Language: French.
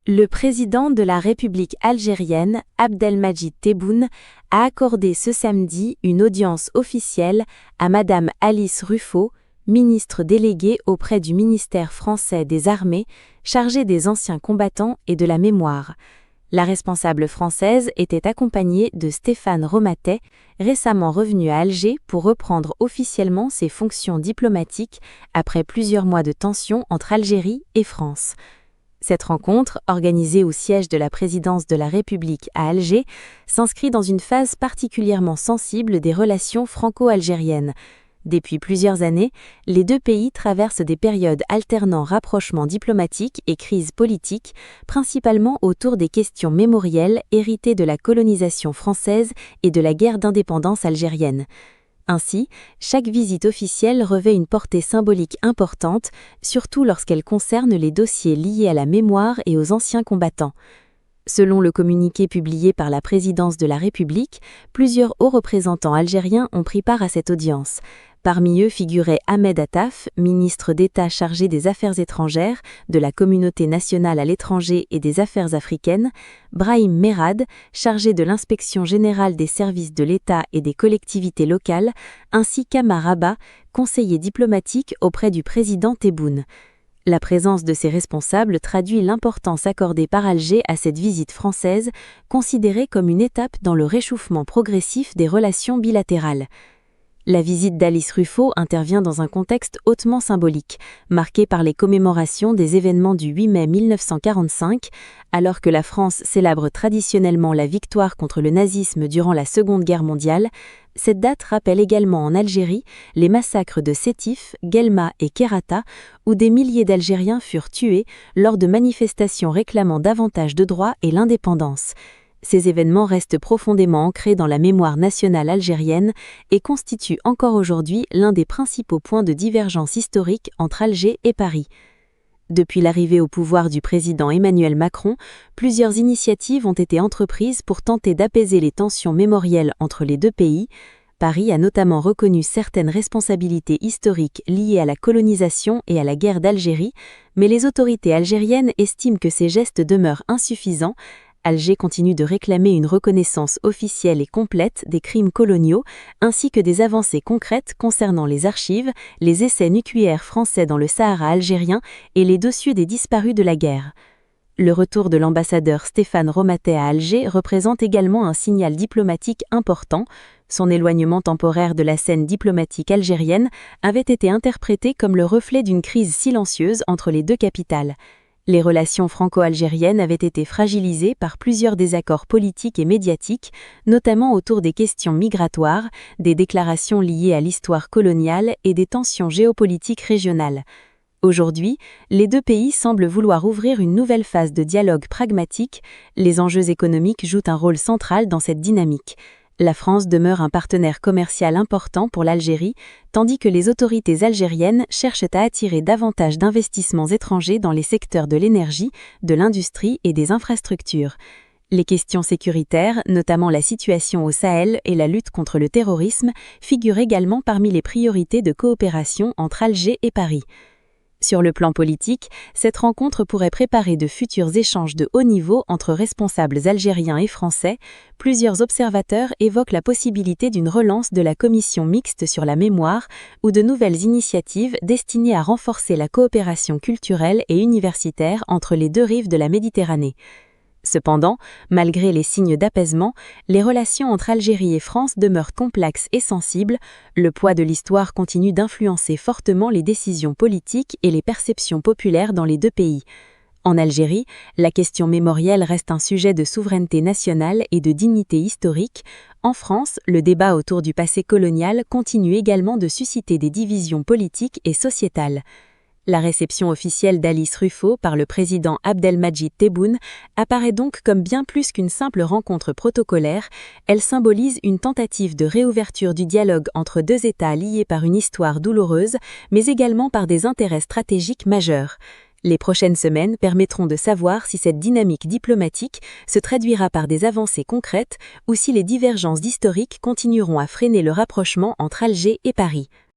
Le président de la République algérienne, Abdelmadjid Tebboune, a accordé ce samedi une audience officielle à Madame Alice Rufo, ministre déléguée auprès du ministère français des Armées, chargée des anciens combattants et de la mémoire. La responsable française était accompagnée de Stéphane Romatet, récemment revenu à Alger pour reprendre officiellement ses fonctions diplomatiques après plusieurs mois de tensions entre Algérie et France. Cette rencontre, organisée au siège de la présidence de la République à Alger, s'inscrit dans une phase particulièrement sensible des relations franco-algériennes. Depuis plusieurs années, les deux pays traversent des périodes alternant rapprochement diplomatique et crise politique, principalement autour des questions mémorielles héritées de la colonisation française et de la guerre d'indépendance algérienne. Ainsi, chaque visite officielle revêt une portée symbolique importante, surtout lorsqu'elle concerne les dossiers liés à la mémoire et aux anciens combattants. Selon le communiqué publié par la présidence de la République, plusieurs hauts représentants algériens ont pris part à cette audience. Parmi eux figurait Ahmed Attaf, ministre d'État chargé des Affaires étrangères, de la communauté nationale à l'étranger et des Affaires africaines, Brahim Merad, chargé de l'Inspection générale des services de l'État et des collectivités locales, ainsi qu'Amar Abba, conseiller diplomatique auprès du président Tebboune. La présence de ces responsables traduit l'importance accordée par Alger à cette visite française, considérée comme une étape dans le réchauffement progressif des relations bilatérales. La visite d'Alice Rufo intervient dans un contexte hautement symbolique, marqué par les commémorations des événements du 8 mai 1945, alors que la France célèbre traditionnellement la victoire contre le nazisme durant la Seconde Guerre mondiale. Cette date rappelle également en Algérie les massacres de Sétif, Guelma et Kerata, où des milliers d'Algériens furent tués lors de manifestations réclamant davantage de droits et l'indépendance. Ces événements restent profondément ancrés dans la mémoire nationale algérienne et constituent encore aujourd'hui l'un des principaux points de divergence historique entre Alger et Paris. Depuis l'arrivée au pouvoir du président Emmanuel Macron, plusieurs initiatives ont été entreprises pour tenter d'apaiser les tensions mémorielles entre les deux pays. Paris a notamment reconnu certaines responsabilités historiques liées à la colonisation et à la guerre d'Algérie, mais les autorités algériennes estiment que ces gestes demeurent insuffisants. Alger continue de réclamer une reconnaissance officielle et complète des crimes coloniaux, ainsi que des avancées concrètes concernant les archives, les essais nucléaires français dans le Sahara algérien et les dossiers des disparus de la guerre. Le retour de l'ambassadeur Stéphane Romatet à Alger représente également un signal diplomatique important. Son éloignement temporaire de la scène diplomatique algérienne avait été interprété comme le reflet d'une crise silencieuse entre les deux capitales. Les relations franco-algériennes avaient été fragilisées par plusieurs désaccords politiques et médiatiques, notamment autour des questions migratoires, des déclarations liées à l'histoire coloniale et des tensions géopolitiques régionales. Aujourd'hui, les deux pays semblent vouloir ouvrir une nouvelle phase de dialogue pragmatique. Les enjeux économiques jouent un rôle central dans cette dynamique. La France demeure un partenaire commercial important pour l'Algérie, tandis que les autorités algériennes cherchent à attirer davantage d'investissements étrangers dans les secteurs de l'énergie, de l'industrie et des infrastructures. Les questions sécuritaires, notamment la situation au Sahel et la lutte contre le terrorisme, figurent également parmi les priorités de coopération entre Alger et Paris. Sur le plan politique, cette rencontre pourrait préparer de futurs échanges de haut niveau entre responsables algériens et français. Plusieurs observateurs évoquent la possibilité d'une relance de la commission mixte sur la mémoire ou de nouvelles initiatives destinées à renforcer la coopération culturelle et universitaire entre les deux rives de la Méditerranée. Cependant, malgré les signes d'apaisement, les relations entre Algérie et France demeurent complexes et sensibles. Le poids de l'histoire continue d'influencer fortement les décisions politiques et les perceptions populaires dans les deux pays. En Algérie, la question mémorielle reste un sujet de souveraineté nationale et de dignité historique. En France, le débat autour du passé colonial continue également de susciter des divisions politiques et sociétales. La réception officielle d'Alice Rufo par le président Abdelmadjid Tebboune apparaît donc comme bien plus qu'une simple rencontre protocolaire. Elle symbolise une tentative de réouverture du dialogue entre deux États liés par une histoire douloureuse, mais également par des intérêts stratégiques majeurs. Les prochaines semaines permettront de savoir si cette dynamique diplomatique se traduira par des avancées concrètes ou si les divergences historiques continueront à freiner le rapprochement entre Alger et Paris.